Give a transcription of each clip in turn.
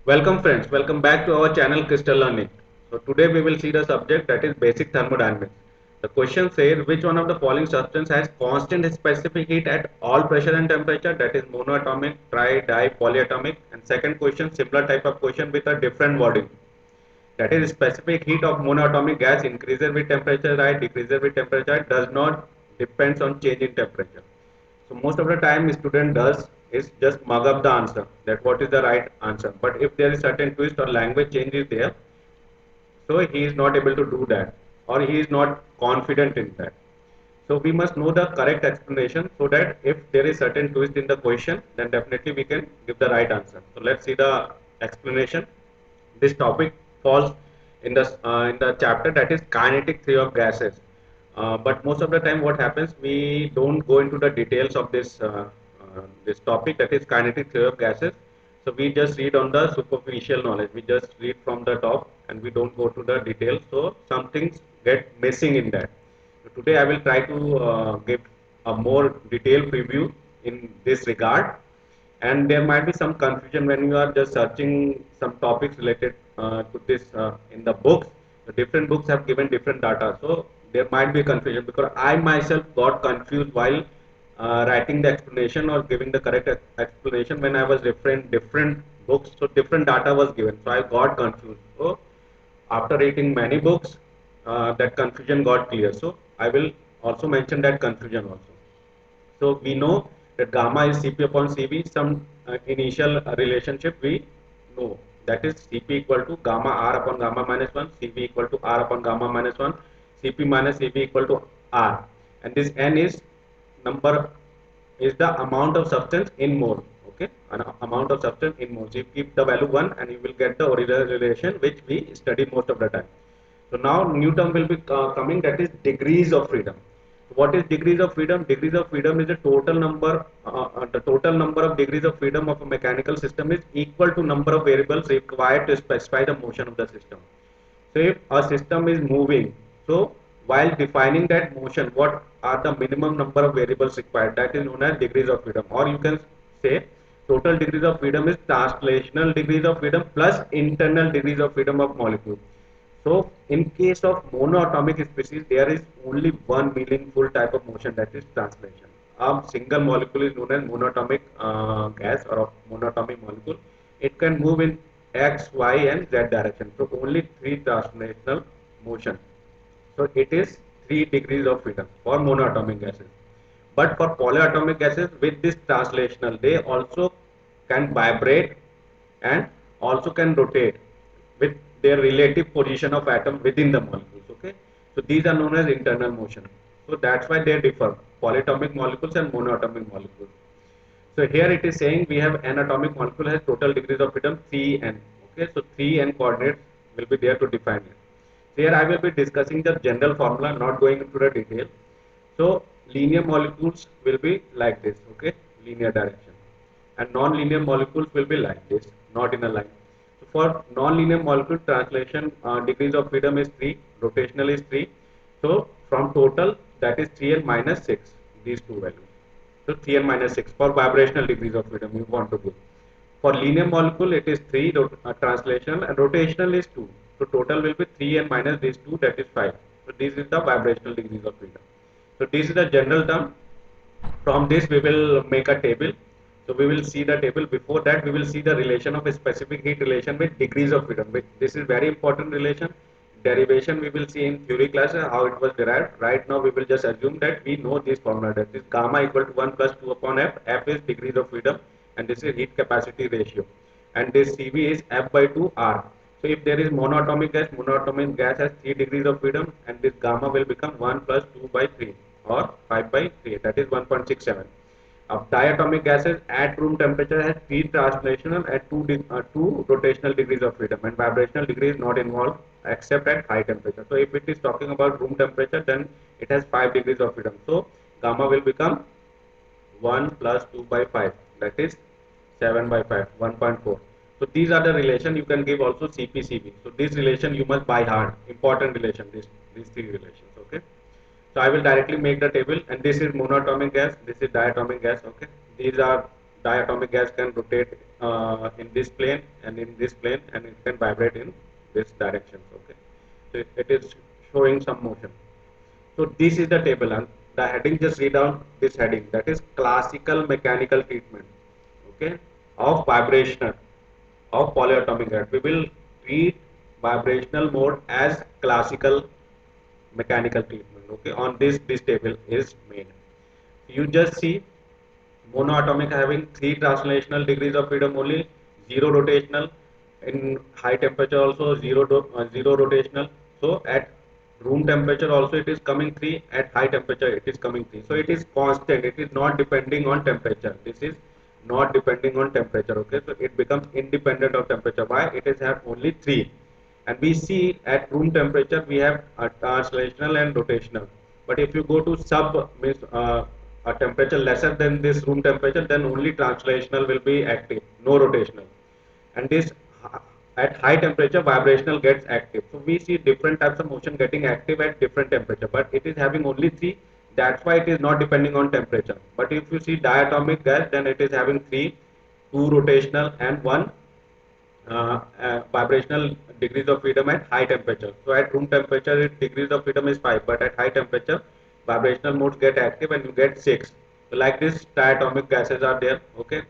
Welcome friends, welcome back to our channel Crystal Learning. So today we will see the subject that is basic thermodynamics. The question says which one of the following substance has constant specific heat at all pressure and temperature, that is monoatomic, tri, di, polyatomic. And second question, similar type of question with a different wording. That is specific heat of monoatomic gas increases with temperature rise, decreases with temperature, does not depends on change in temperature. So most of the time student does is just mug up the answer that what is the right answer. But if there is certain twist or language change is there, so he is not able to do that or he is not confident in that. So we must know the correct explanation so that if there is certain twist in the question, then definitely we can give the right answer. So let's see the explanation. This topic falls in the chapter that is kinetic theory of gases. But most of the time, what happens, we don't go into the details of this topic that is kinetic theory of gases. So we just read on the superficial knowledge. We just read from the top and we don't go to the details. So some things get missing in that. So today I will try to give a more detailed preview in this regard, and there might be some confusion when you are just searching some topics related to this in the books. The different books have given different data, so there might be confusion because I myself got confused while writing the explanation or giving the correct explanation when I was referring different books. So different data was given, so I got confused. So after reading many books, that confusion got clear. So I will also mention that confusion also. So we know that gamma is Cp upon Cv. Some initial relationship we know, that is Cp equal to gamma R upon gamma minus 1, Cv equal to R upon gamma minus 1, Cp minus Cv equal to R. And this N is number is the amount of substance in mole. Okay, an amount of substance in moles. You keep the value 1 and you will get the original relation which we study most of the time. So now new term will be coming, that is degrees of freedom. What is degrees of freedom? Degrees of freedom is the total number of degrees of freedom of a mechanical system is equal to number of variables required to specify the motion of the system. So if a system is moving, so while defining that motion, what are the minimum number of variables required? That is known as degrees of freedom. Or you can say total degrees of freedom is translational degrees of freedom plus internal degrees of freedom of molecule. So in case of monoatomic species, there is only one meaningful type of motion, that is translation. A single molecule is known as monatomic gas or a monatomic molecule. It can move in x, y, and z direction. So only three translational motion. So it is 3 degrees of freedom for monoatomic gases. But for polyatomic gases with this translational, they also can vibrate and also can rotate with their relative position of atom within the molecules. Okay, so these are known as internal motion. So that's why they differ, polyatomic molecules and monoatomic molecules. So here it is saying we have an atomic molecule has total degrees of freedom 3n. Okay, so 3n coordinates will be there to define it. So here I will be discussing the general formula, not going into the detail. So linear molecules will be like this, okay, linear direction, and non-linear molecules will be like this, not in a line. So for non-linear molecule, translation degrees of freedom is 3, rotational is 3. So from total, that is 3n minus 6, these two values. So 3n minus 6 for vibrational degrees of freedom you want to do. For linear molecule, it is 3 translational, and rotational is 2. So total will be 3n minus these 2, that is 5. So this is the vibrational degrees of freedom. So this is the general term. From this we will make a table. So we will see the table. Before that, we will see the relation of a specific heat relation with degrees of freedom. This is very important relation. Derivation we will see in theory class how it was derived. Right now we will just assume that we know this formula, that is gamma equal to 1 plus 2 upon f. F is degrees of freedom and this is heat capacity ratio. And this Cv is f by 2 R. So if there is monoatomic gas has 3 degrees of freedom, and this gamma will become 1 plus 2 by 3 or 5 by 3, that is 1.67. Of diatomic gases at room temperature has 3 translational and 2 rotational degrees of freedom, and vibrational degree is not involved except at high temperature. So if it is talking about room temperature, then it has 5 degrees of freedom. So gamma will become 1 plus 2 by 5, that is 7 by 5, 1.4. So these are the relation. You can give also CPCV. So this relation you must by heart, important relation, these three relations. Okay, so I will directly make the table, and this is monatomic gas, this is diatomic gas. Okay, these are diatomic gas can rotate in this plane and in this plane, and it can vibrate in this direction. Okay, so it is showing some motion. So this is the table, and the heading, just read down this heading, that is classical mechanical treatment, okay, of vibrational of polyatomic gas. We will treat vibrational mode as classical mechanical treatment. Okay, on this table is made. You just see monoatomic having 3 translational degrees of freedom only, 0 rotational, in high temperature also 0 rotational. So at room temperature also it is coming 3, at high temperature it is coming 3. So it is constant, it is not depending on temperature. This is not depending on temperature. Okay, so it becomes independent of temperature. Why? It is have only 3. And we see at room temperature we have a translational and rotational. But if you go to sub means a temperature lesser than this room temperature, then only translational will be active, no rotational. And this at high temperature vibrational gets active. So we see different types of motion getting active at different temperature, but it is having only 3. That's why it is not depending on temperature. But if you see diatomic gas, then it is having 3, 2 rotational and 1 vibrational degrees of freedom at high temperature. So at room temperature, degrees of freedom is 5, but at high temperature, vibrational modes get active and you get 6. So like this, diatomic gases are there. Okay.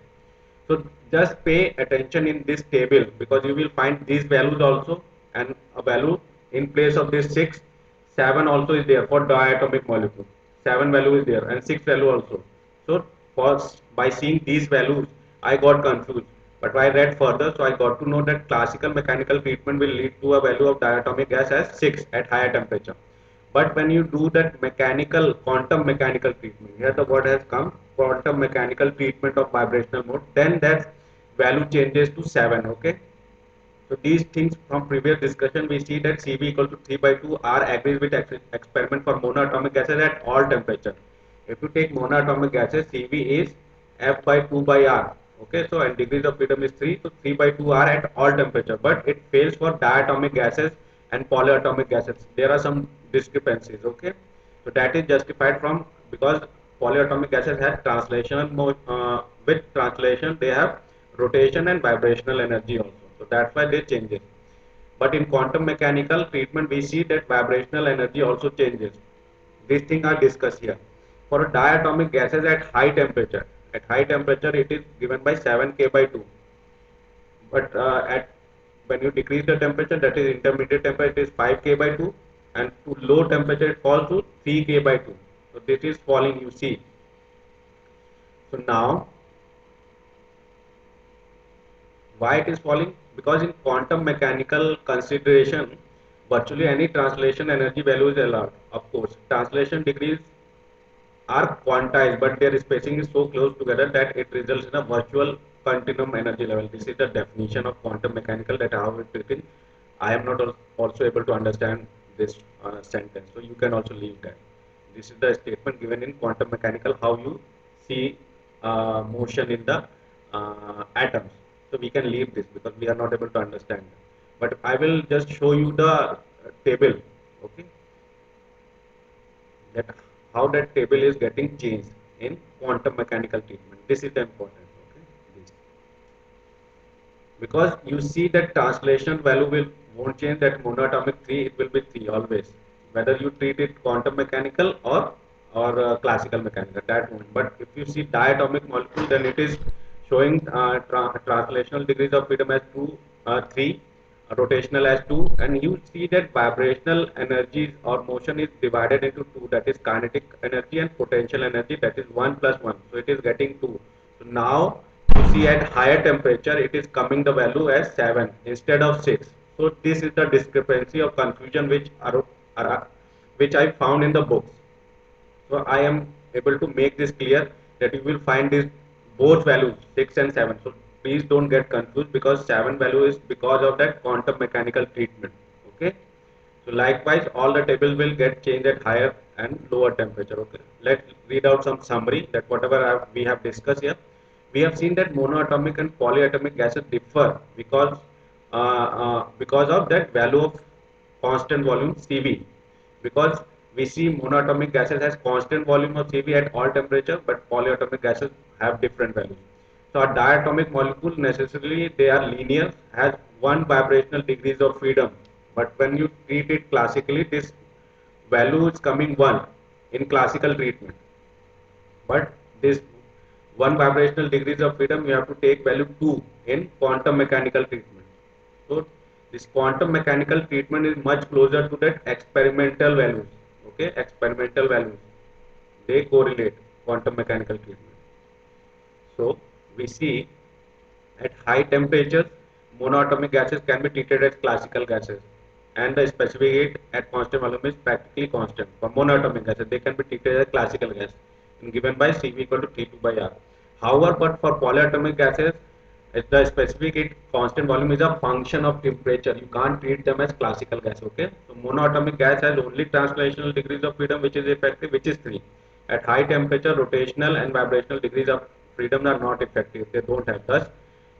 So just pay attention in this table, because you will find these values also, and a value in place of this 6, 7 also is there for diatomic molecule. 7 value is there and 6 value also. So first, by seeing these values, I got confused. But I read further, so I got to know that classical mechanical treatment will lead to a value of diatomic gas as 6 at higher temperature. But when you do that mechanical, quantum mechanical treatment, here the word has come, quantum mechanical treatment of vibrational mode, then that value changes to 7. Okay. So these things from previous discussion, we see that Cv equal to 3 by 2 R agrees with experiment for monoatomic gases at all temperature. If you take monoatomic gases, Cv is F by 2 by R. Okay, so and degrees of freedom is 3, so 3 by 2 R at all temperature. But it fails for diatomic gases and polyatomic gases. There are some discrepancies. Okay, so that is justified from, because polyatomic gases have translation with translation they have rotation and vibrational energy also. So that's why they change it. But in quantum mechanical treatment, we see that vibrational energy also changes. These things are discussed here. For diatomic gases at high temperature it is given by 7 K by 2. But at when you decrease the temperature, that is intermediate temperature, it is 5 K by 2, and to low temperature it falls to 3 K by 2. So this is falling, you see. So now why it is falling? Because in quantum mechanical consideration, virtually any translation energy value is allowed. Of course, translation degrees are quantized, but their spacing is so close together that it results in a virtual continuum energy level. This is the definition of quantum mechanical, that how it is written. I am not also able to understand this sentence, so you can also leave that. This is the statement given in quantum mechanical, how you see motion in the atoms. So we can leave this because we are not able to understand. But I will just show you the table. Okay, that how that table is getting changed in quantum mechanical treatment. This is the important. Okay, this. Because you see that translation value will won't change, that monoatomic 3 it will be 3 always, whether you treat it quantum mechanical or classical mechanical, that won't. But if you see diatomic molecule, then it is showing translational degrees of freedom as 2 3, rotational as 2, and you see that vibrational energy or motion is divided into 2, that is kinetic energy and potential energy, that is 1 plus 1, so it is getting 2. So now you see at higher temperature it is coming the value as 7 instead of 6. So this is the discrepancy of confusion which I found in the books. So I am able to make this clear, that you will find this both values 6 and 7. So please don't get confused, because 7 value is because of that quantum mechanical treatment. Okay. So likewise, all the tables will get changed at higher and lower temperature. Okay. Let's read out some summary, that whatever we have discussed here. We have seen that monoatomic and polyatomic gases differ because of that value of constant volume Cv. Because we see monoatomic gases has constant volume of Cv at all temperature, but polyatomic gases have different values. So a diatomic molecule necessarily they are linear, has one vibrational degrees of freedom. But when you treat it classically, this value is coming 1 in classical treatment. But this 1 vibrational degrees of freedom, you have to take value 2 in quantum mechanical treatment. So this quantum mechanical treatment is much closer to that experimental values. Okay, experimental values. They correlate quantum mechanical treatment. So we see at high temperatures, monoatomic gases can be treated as classical gases, and the specific heat at constant volume is practically constant. For monoatomic gases, they can be treated as classical gas, and given by Cv equal to T2 by R. However, but for polyatomic gases, the specific heat constant volume is a function of temperature. You can't treat them as classical gas. Okay, so monoatomic gas has only translational degrees of freedom, which is effective, which is 3. At high temperature, rotational and vibrational degrees of freedom are not effective. They don't have. Thus,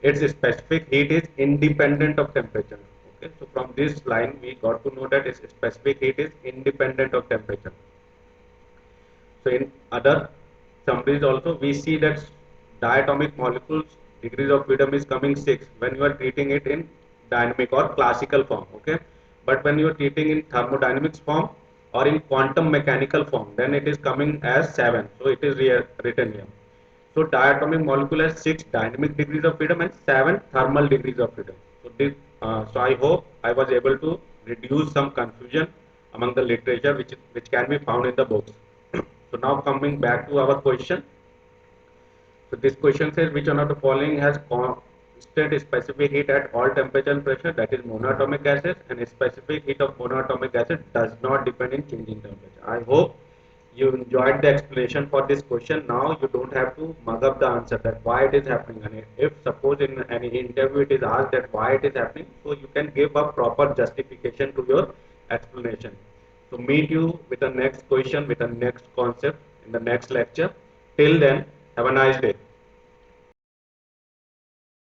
its specific heat is independent of temperature. Okay, so from this line we got to know that its specific heat is independent of temperature. So in other summaries also we see that diatomic molecules degrees of freedom is coming 6 when you are treating it in dynamic or classical form. Okay, but when you are treating in thermodynamics form or in quantum mechanical form, then it is coming as 7. So it is written here. So diatomic molecule has 6 dynamic degrees of freedom and 7 thermal degrees of freedom. So I hope I was able to reduce some confusion among the literature which can be found in the books. So now coming back to our question. So this question says which one of the following has constant specific heat at all temperature and pressure, that is monatomic gases, and specific heat of monatomic gases does not depend in changing temperature. I hope you enjoyed the explanation for this question. Now you don't have to mug up the answer that why it is happening, and if suppose in any interview it is asked that why it is happening, so you can give a proper justification to your explanation. So meet you with the next question with the next concept in the next lecture. Till then, have a nice day.